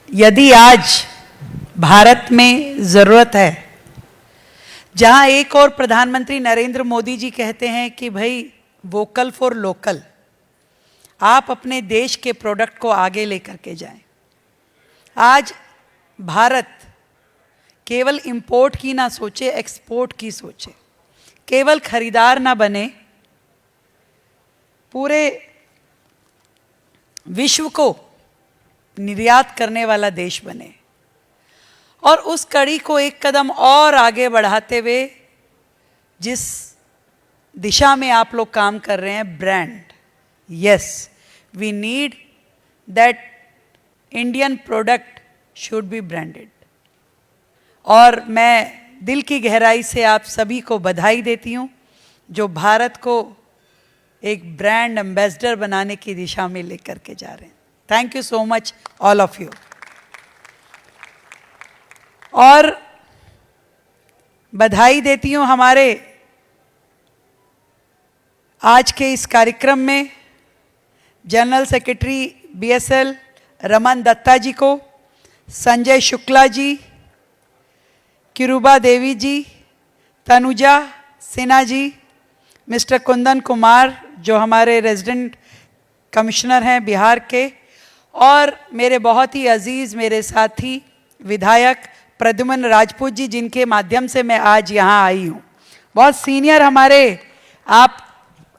यदि आज भारत में ज़रूरत है, जहां एक और प्रधानमंत्री नरेंद्र मोदी जी कहते हैं कि भाई वोकल फॉर लोकल, आप अपने देश के प्रोडक्ट को आगे लेकर के जाएं। आज भारत केवल इंपोर्ट की ना सोचे, एक्सपोर्ट की सोचे। केवल खरीदार ना बने, पूरे विश्व को निर्यात करने वाला देश बने। और उस कड़ी को एक कदम और आगे बढ़ाते हुए जिस दिशा में आप लोग काम कर रहे हैं, brand, yes, we need that Indian product should be branded. और मैं दिल की गहराई से आप सभी को बधाई देती हूँ जो भारत को एक ब्रांड एम्बेसडर बनाने की दिशा में लेकर के जा रहे हैं। Thank you so much all of you. और बधाई देती हूँ हमारे आज के इस कार्यक्रम में general secretary BSL Raman Datta ji को, संजय शुक्ला जी, किरुबा देवी जी, तनुजा सिन्हा जी, मिस्टर कुंदन कुमार जो हमारे रेजिडेंट कमिश्नर हैं बिहार के, और मेरे बहुत ही अजीज़ मेरे साथी विधायक प्रद्युमन राजपूत जी, जिनके माध्यम से मैं आज यहाँ आई हूँ। बहुत सीनियर हमारे आप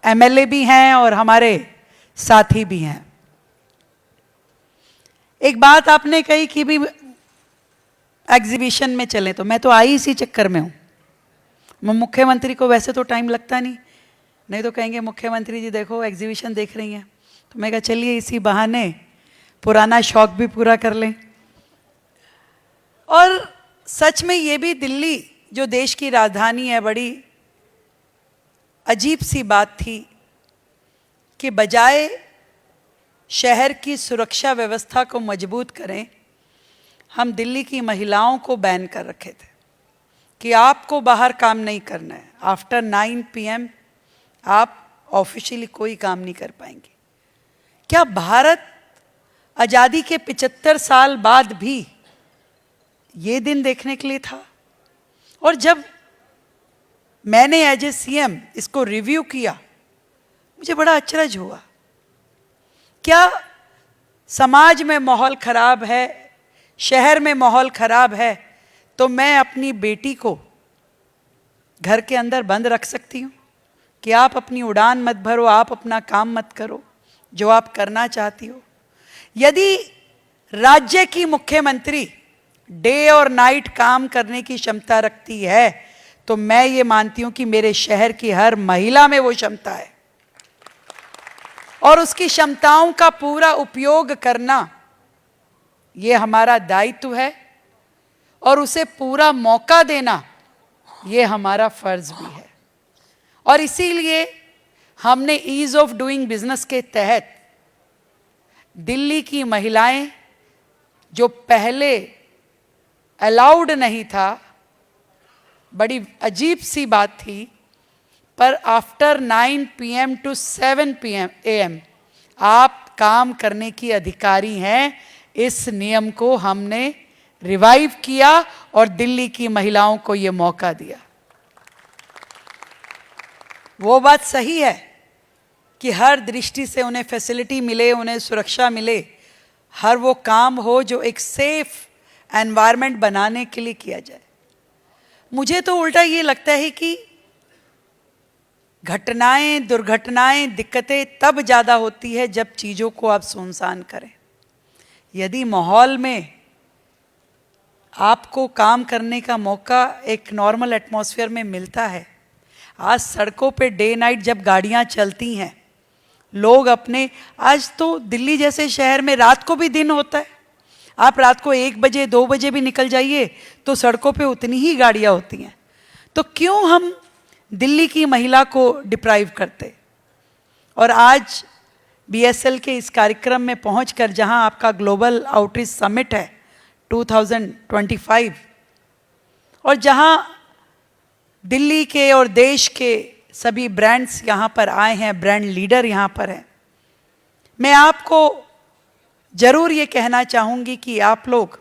एमएलए भी हैं और हमारे साथी भी हैं। एक बात आपने कही कि भी एग्जीबिशन में चलें, तो मैं तो आई इसी चक्कर में हूँ। मुख्यमंत्री को वैसे तो टाइम लगता नहीं तो कहेंगे मुख्यमंत्री जी देखो एग्जीबिशन देख रही हैं, तो मैं कहा चलिए इसी बहाने पुराना शौक भी पूरा कर लें। और सच में ये भी दिल्ली जो देश की राजधानी है, बड़ी अजीब सी बात थी कि बजाय शहर की सुरक्षा व्यवस्था को मजबूत करें, हम दिल्ली की महिलाओं को बैन कर रखे थे कि आपको बाहर काम नहीं करना है। आफ्टर 9 PM आप ऑफिशियली कोई काम नहीं कर पाएंगे। क्या भारत आज़ादी के 75 साल बाद भी ये दिन देखने के लिए था? और जब मैंने एज ए CM इसको रिव्यू किया, मुझे बड़ा अचरज हुआ। क्या समाज में माहौल खराब है, शहर में माहौल खराब है, तो मैं अपनी बेटी को घर के अंदर बंद रख सकती हूँ कि आप अपनी उड़ान मत भरो, आप अपना काम मत करो जो आप करना चाहती हो? यदि राज्य की मुख्यमंत्री डे और नाइट काम करने की क्षमता रखती है, तो मैं ये मानती हूं कि मेरे शहर की हर महिला में वो क्षमता है, और उसकी क्षमताओं का पूरा उपयोग करना ये हमारा दायित्व है, और उसे पूरा मौका देना ये हमारा फर्ज भी है। और इसीलिए हमने ईज ऑफ डूइंग बिजनेस के तहत दिल्ली की महिलाएं, जो पहले अलाउड नहीं था, बड़ी अजीब सी बात थी, पर आफ्टर 9 PM टू 7 AM आप काम करने की अधिकारी हैं। इस नियम को हमने रिवाइव किया और दिल्ली की महिलाओं को ये मौका दिया। वो बात सही है कि हर दृष्टि से उन्हें फैसिलिटी मिले, उन्हें सुरक्षा मिले, हर वो काम हो जो एक सेफ एनवायरनमेंट बनाने के लिए किया जाए। मुझे तो उल्टा ये लगता है कि घटनाएं, दुर्घटनाएं, दिक्कतें तब ज़्यादा होती है जब चीज़ों को आप सुनसान करें। यदि माहौल में आपको काम करने का मौका एक नॉर्मल एटमॉस्फेयर में मिलता है, आज सड़कों पे डे नाइट जब गाड़ियां चलती हैं, लोग अपने, आज तो दिल्ली जैसे शहर में रात को भी दिन होता है। आप रात को 1 बजे 2 बजे भी निकल जाइए तो सड़कों पे उतनी ही गाड़ियां होती हैं। तो क्यों हम दिल्ली की महिला को डिप्राइव करते? और आज BSL के इस कार्यक्रम में पहुंचकर, जहां आपका ग्लोबल आउटरीच समिट है 2025, और जहां दिल्ली के और देश के सभी ब्रांड्स यहाँ पर आए हैं, ब्रांड लीडर यहाँ पर हैं, मैं आपको जरूर ये कहना चाहूँगी कि आप लोग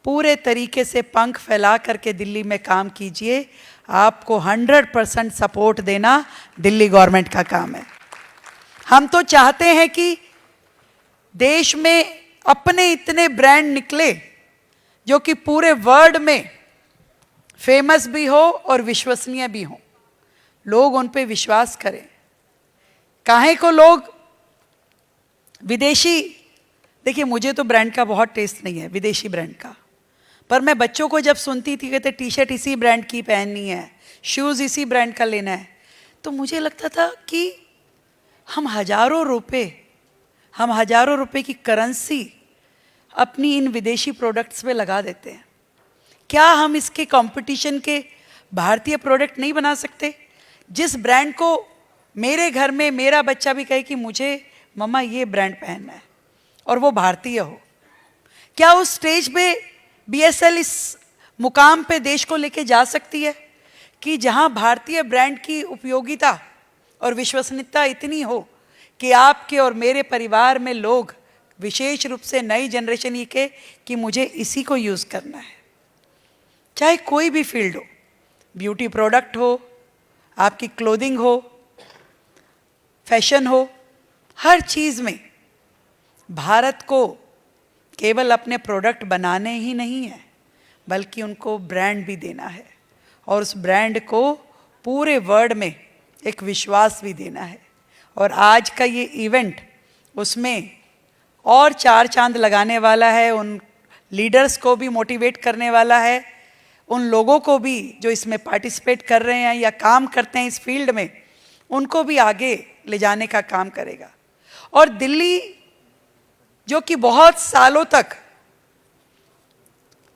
पूरे तरीके से पंख फैला करके दिल्ली में काम कीजिए। आपको 100% सपोर्ट देना दिल्ली गवर्नमेंट का काम है। हम तो चाहते हैं कि देश में अपने इतने ब्रांड निकले जो कि पूरे वर्ल्ड में फेमस भी हो और विश्वसनीय भी हो, लोग उन पे विश्वास करें। काहे को लोग विदेशी, देखिए मुझे तो ब्रांड का बहुत टेस्ट नहीं है विदेशी ब्रांड का, पर मैं बच्चों को जब सुनती थी कहते टी शर्ट इसी ब्रांड की पहननी है, शूज़ इसी ब्रांड का लेना है, तो मुझे लगता था कि हम हजारों रुपए की करेंसी अपनी इन विदेशी प्रोडक्ट्स पे लगा देते हैं। क्या हम इसके कंपटीशन के भारतीय प्रोडक्ट नहीं बना सकते? जिस ब्रांड को मेरे घर में मेरा बच्चा भी कहे कि मुझे मम्मा ये ब्रांड पहनना है और वो भारतीय हो, क्या उस स्टेज पे बीएसएल इस मुकाम पे देश को लेके जा सकती है कि जहां भारतीय ब्रांड की उपयोगिता और विश्वसनीयता इतनी हो कि आपके और मेरे परिवार में लोग, विशेष रूप से नई जनरेशन ये कहे कि मुझे इसी को यूज़ करना है। चाहे कोई भी फील्ड हो, ब्यूटी प्रोडक्ट हो, आपकी क्लोथिंग हो, फैशन हो, हर चीज़ में भारत को केवल अपने प्रोडक्ट बनाने ही नहीं है बल्कि उनको ब्रांड भी देना है और उस ब्रांड को पूरे वर्ल्ड में एक विश्वास भी देना है। और आज का ये इवेंट उसमें और 4 चांद लगाने वाला है। उन लीडर्स को भी मोटिवेट करने वाला है, उन लोगों को भी जो इसमें पार्टिसिपेट कर रहे हैं या काम करते हैं इस फील्ड में, उनको भी आगे ले जाने का काम करेगा। और दिल्ली जो कि बहुत सालों तक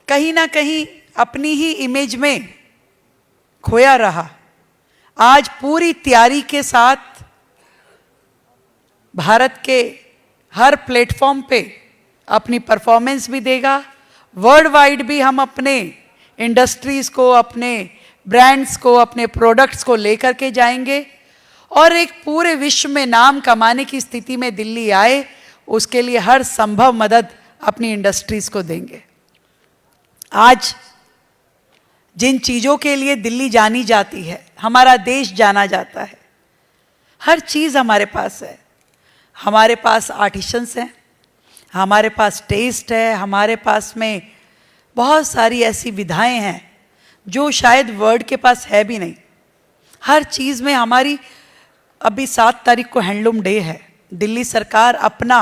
कहीं ना कहीं अपनी ही इमेज में खोया रहा, आज पूरी तैयारी के साथ भारत के हर प्लेटफॉर्म पे अपनी परफॉर्मेंस भी देगा। वर्ल्ड वाइड भी हम अपने इंडस्ट्रीज़ को, अपने ब्रांड्स को, अपने प्रोडक्ट्स को लेकर के जाएंगे और एक पूरे विश्व में नाम कमाने की स्थिति में दिल्ली आए, उसके लिए हर संभव मदद अपनी इंडस्ट्रीज़ को देंगे। आज जिन चीज़ों के लिए दिल्ली जानी जाती है, हमारा देश जाना जाता है, हर चीज़ हमारे पास है। हमारे पास आर्टिशंस हैं, हमारे पास टेस्ट है, हमारे पास में बहुत सारी ऐसी विधाएं हैं जो शायद वर्ल्ड के पास है भी नहीं। हर चीज़ में हमारी, अभी 7 तारीख को हैंडलूम डे है, दिल्ली सरकार अपना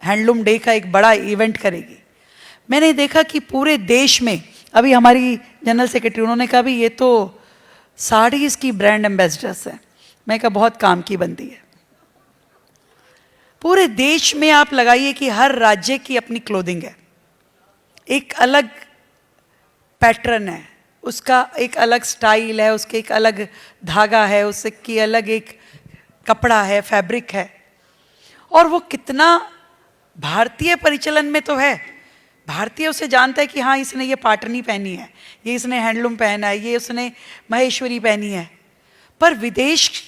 हैंडलूम डे का एक बड़ा इवेंट करेगी। मैंने देखा कि पूरे देश में, अभी हमारी जनरल सेक्रेटरी उन्होंने कहा भी ये तो साड़ीज़ की ब्रांड एम्बेसडर्स हैं। मैं कहा बहुत काम की बंदी है। पूरे देश में आप लगाइए कि हर राज्य की अपनी क्लोथिंग है, एक अलग पैटर्न है, उसका एक अलग स्टाइल है, उसके एक अलग धागा है, उसकी अलग एक कपड़ा है, फैब्रिक है, और वो कितना भारतीय परिचलन में तो है। भारतीय उसे जानता है कि हाँ इसने ये पाटनी पहनी है, ये इसने हैंडलूम पहना है, ये उसने महेश्वरी पहनी है। पर विदेश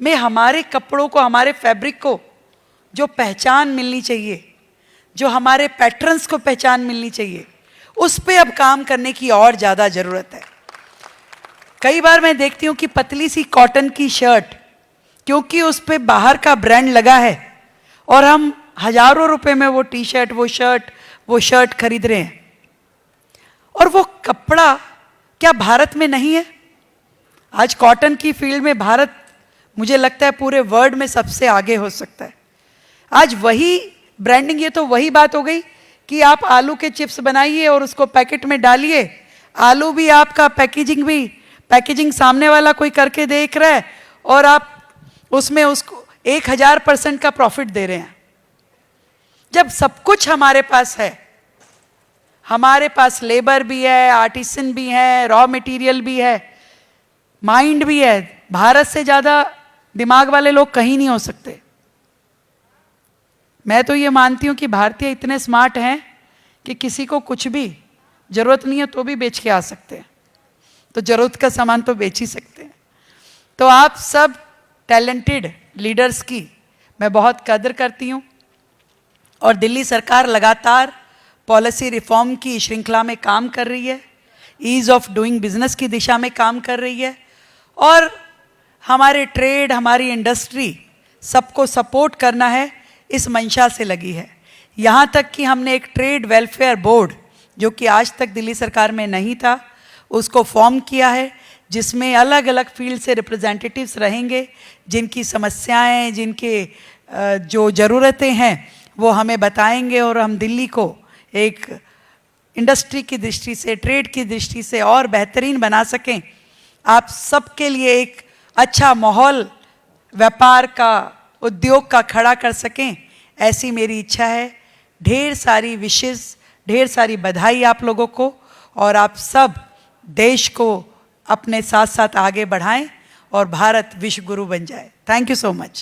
में हमारे कपड़ों को, हमारे फैब्रिक को जो पहचान मिलनी चाहिए, जो हमारे पैटर्न्स को पहचान मिलनी चाहिए, उस पे अब काम करने की और ज़्यादा ज़रूरत है। कई बार मैं देखती हूँ कि पतली सी कॉटन की शर्ट, क्योंकि उस पे बाहर का ब्रांड लगा है और हम हजारों रुपए में वो टी शर्ट, वो शर्ट खरीद रहे हैं, और वो कपड़ा क्या भारत में नहीं है? आज कॉटन की फील्ड में भारत, मुझे लगता है पूरे वर्ल्ड में सबसे आगे हो सकता है। आज वही ब्रांडिंग, ये तो वही बात हो गई कि आप आलू के चिप्स बनाइए और उसको पैकेट में डालिए, आलू भी आपका पैकेजिंग सामने वाला कोई करके देख रहा है और आप उसमें उसको 1000% का प्रॉफिट दे रहे हैं। जब सब कुछ हमारे पास है, हमारे पास लेबर भी है, आर्टिसन भी है, रॉ मटेरियल भी है, माइंड भी है, भारत से ज़्यादा दिमाग वाले लोग कहीं नहीं हो सकते। मैं तो ये मानती हूँ कि भारतीय इतने स्मार्ट हैं कि किसी को कुछ भी ज़रूरत नहीं है तो भी बेच के आ सकते हैं, तो ज़रूरत का सामान तो बेच ही सकते हैं। तो आप सब टैलेंटेड लीडर्स की मैं बहुत कदर करती हूँ और दिल्ली सरकार लगातार पॉलिसी रिफॉर्म की श्रृंखला में काम कर रही है, ईज़ ऑफ डूइंग बिजनेस की दिशा में काम कर रही है और हमारे ट्रेड, हमारी इंडस्ट्री सबको सपोर्ट करना है, इस मंशा से लगी है। यहाँ तक कि हमने एक ट्रेड वेलफेयर बोर्ड, जो कि आज तक दिल्ली सरकार में नहीं था, उसको फॉर्म किया है, जिसमें अलग अलग फील्ड से रिप्रेजेंटेटिव्स रहेंगे, जिनकी समस्याएं, जिनके जो ज़रूरतें हैं वो हमें बताएंगे और हम दिल्ली को एक इंडस्ट्री की दृष्टि से, ट्रेड की दृष्टि से और बेहतरीन बना सकें, आप सबके लिए एक अच्छा माहौल व्यापार का, उद्योग का खड़ा कर सकें, ऐसी मेरी इच्छा है। ढेर सारी विशेष, ढेर सारी बधाई आप लोगों को, और आप सब देश को अपने साथ साथ आगे बढ़ाएं और भारत विश्व गुरु बन जाए। Thank you so much.